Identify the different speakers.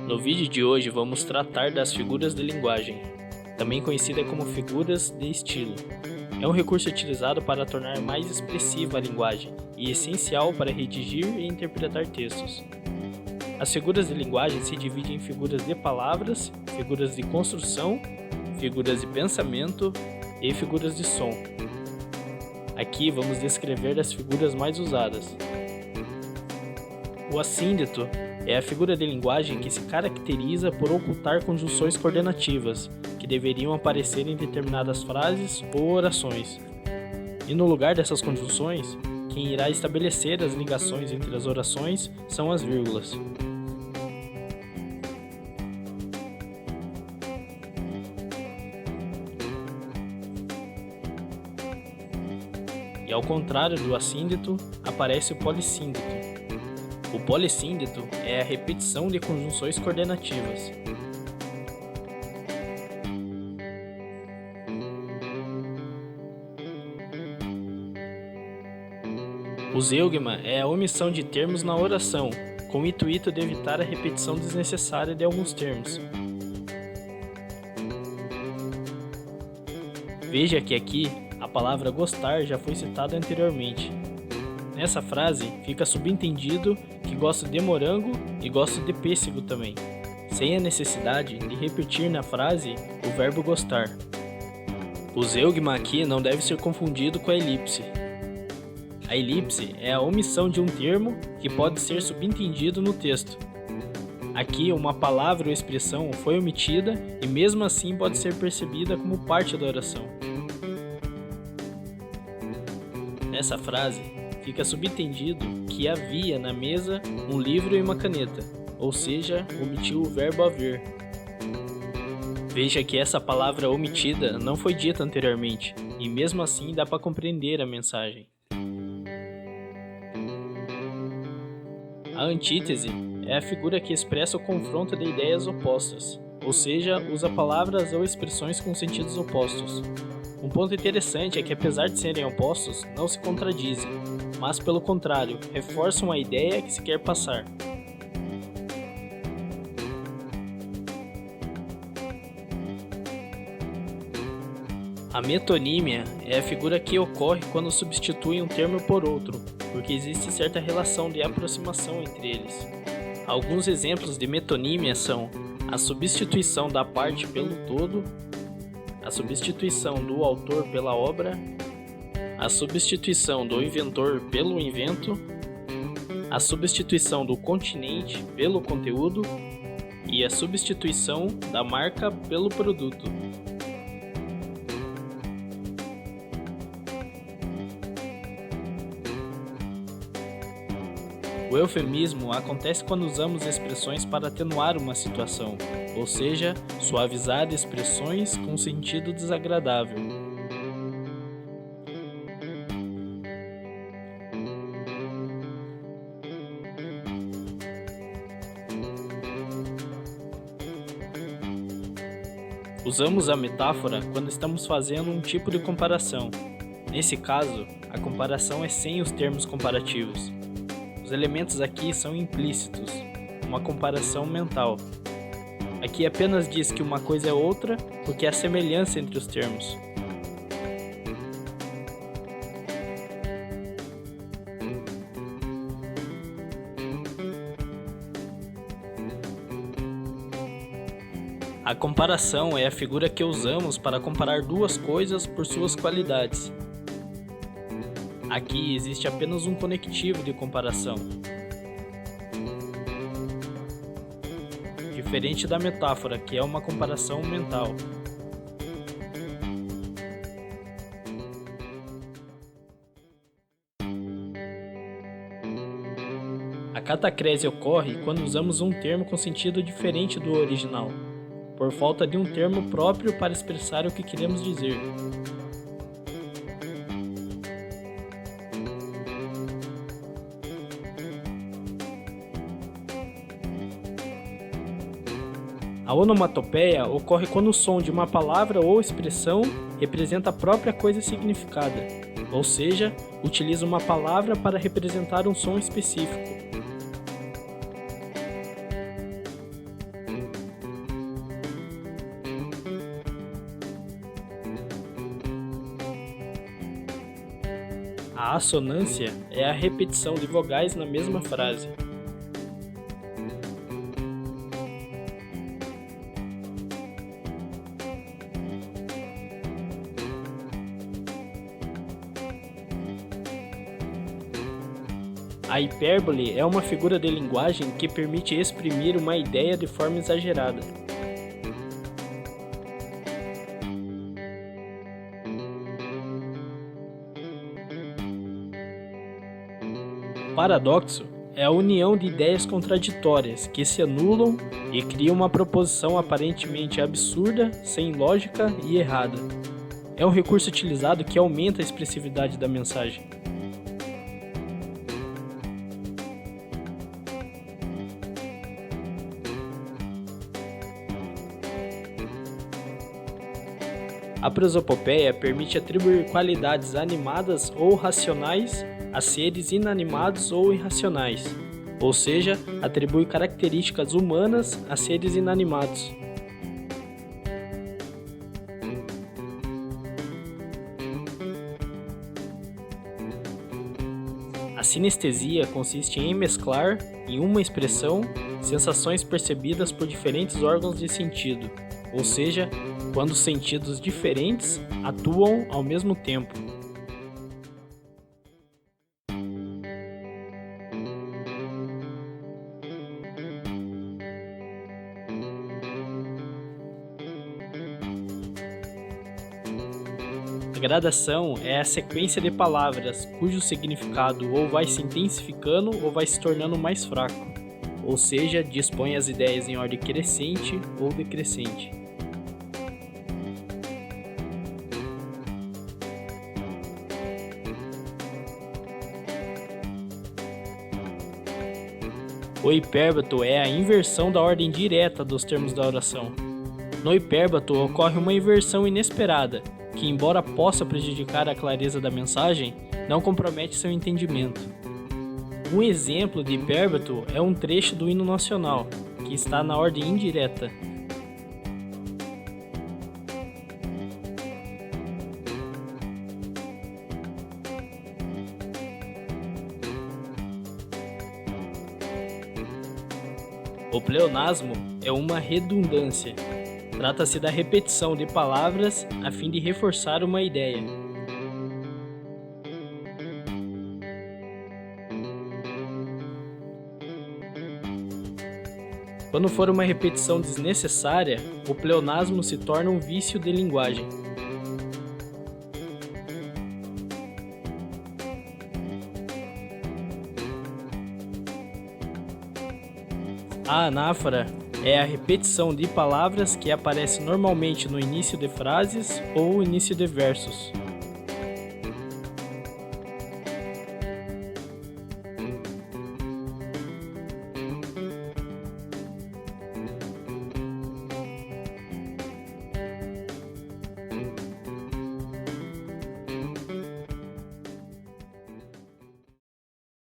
Speaker 1: No vídeo de hoje vamos tratar das figuras de linguagem, também conhecida como figuras de estilo. É um recurso utilizado para tornar mais expressiva a linguagem e essencial para redigir e interpretar textos. As figuras de linguagem se dividem em figuras de palavras, figuras de construção, figuras de pensamento e figuras de som. Aqui vamos descrever as figuras mais usadas. O assíndeto é a figura de linguagem que se caracteriza por ocultar conjunções coordenativas, que deveriam aparecer em determinadas frases ou orações. E no lugar dessas conjunções, quem irá estabelecer as ligações entre as orações são as vírgulas. E ao contrário do assíndeto, aparece o polissíndeto. O polissíndeto é a repetição de conjunções coordenativas. O zeugma é a omissão de termos na oração, com o intuito de evitar a repetição desnecessária de alguns termos. Veja que aqui a palavra gostar já foi citada anteriormente. Nessa frase fica subentendido que gosto de morango e gosto de pêssego também, sem a necessidade de repetir na frase o verbo gostar. O zeugma aqui não deve ser confundido com a elipse. A elipse é a omissão de um termo que pode ser subentendido no texto. Aqui uma palavra ou expressão foi omitida e mesmo assim pode ser percebida como parte da oração. Nessa frase, fica subentendido que havia na mesa um livro e uma caneta, ou seja, omitiu o verbo haver. Veja que essa palavra omitida não foi dita anteriormente, e mesmo assim dá para compreender a mensagem. A antítese é a figura que expressa o confronto de ideias opostas, ou seja, usa palavras ou expressões com sentidos opostos. Um ponto interessante é que, apesar de serem opostos, não se contradizem, mas, pelo contrário, reforçam a ideia que se quer passar. A metonímia é a figura que ocorre quando substitui um termo por outro, porque existe certa relação de aproximação entre eles. Alguns exemplos de metonímia são a substituição da parte pelo todo, a substituição do autor pela obra, a substituição do inventor pelo invento, a substituição do continente pelo conteúdo e a substituição da marca pelo produto. O eufemismo acontece quando usamos expressões para atenuar uma situação, ou seja, suavizar expressões com sentido desagradável. Usamos a metáfora quando estamos fazendo um tipo de comparação. Nesse caso, a comparação é sem os termos comparativos. Os elementos aqui são implícitos, uma comparação mental. Aqui apenas diz que uma coisa é outra porque há semelhança entre os termos. A comparação é a figura que usamos para comparar duas coisas por suas qualidades. Aqui existe apenas um conectivo de comparação, diferente da metáfora, que é uma comparação mental. A catacrese ocorre quando usamos um termo com sentido diferente do original, por falta de um termo próprio para expressar o que queremos dizer. A onomatopeia ocorre quando o som de uma palavra ou expressão representa a própria coisa significada, ou seja, utiliza uma palavra para representar um som específico. A assonância é a repetição de vogais na mesma frase. A hipérbole é uma figura de linguagem que permite exprimir uma ideia de forma exagerada. Paradoxo é a união de ideias contraditórias que se anulam e cria uma proposição aparentemente absurda, sem lógica e errada. É um recurso utilizado que aumenta a expressividade da mensagem. A prosopopeia permite atribuir qualidades animadas ou racionais a seres inanimados ou irracionais, ou seja, atribui características humanas a seres inanimados. A sinestesia consiste em mesclar, em uma expressão, sensações percebidas por diferentes órgãos de sentido, ou seja, quando sentidos diferentes atuam ao mesmo tempo. A gradação é a sequência de palavras cujo significado ou vai se intensificando ou vai se tornando mais fraco, ou seja, dispõe as ideias em ordem crescente ou decrescente. O hipérbato é a inversão da ordem direta dos termos da oração. No hipérbato ocorre uma inversão inesperada, que, embora possa prejudicar a clareza da mensagem, não compromete seu entendimento. Um exemplo de hipérbato é um trecho do hino nacional, que está na ordem indireta. O pleonasmo é uma redundância. Trata-se da repetição de palavras a fim de reforçar uma ideia. Quando for uma repetição desnecessária, o pleonasmo se torna um vício de linguagem. A anáfora é a repetição de palavras que aparece normalmente no início de frases ou início de versos.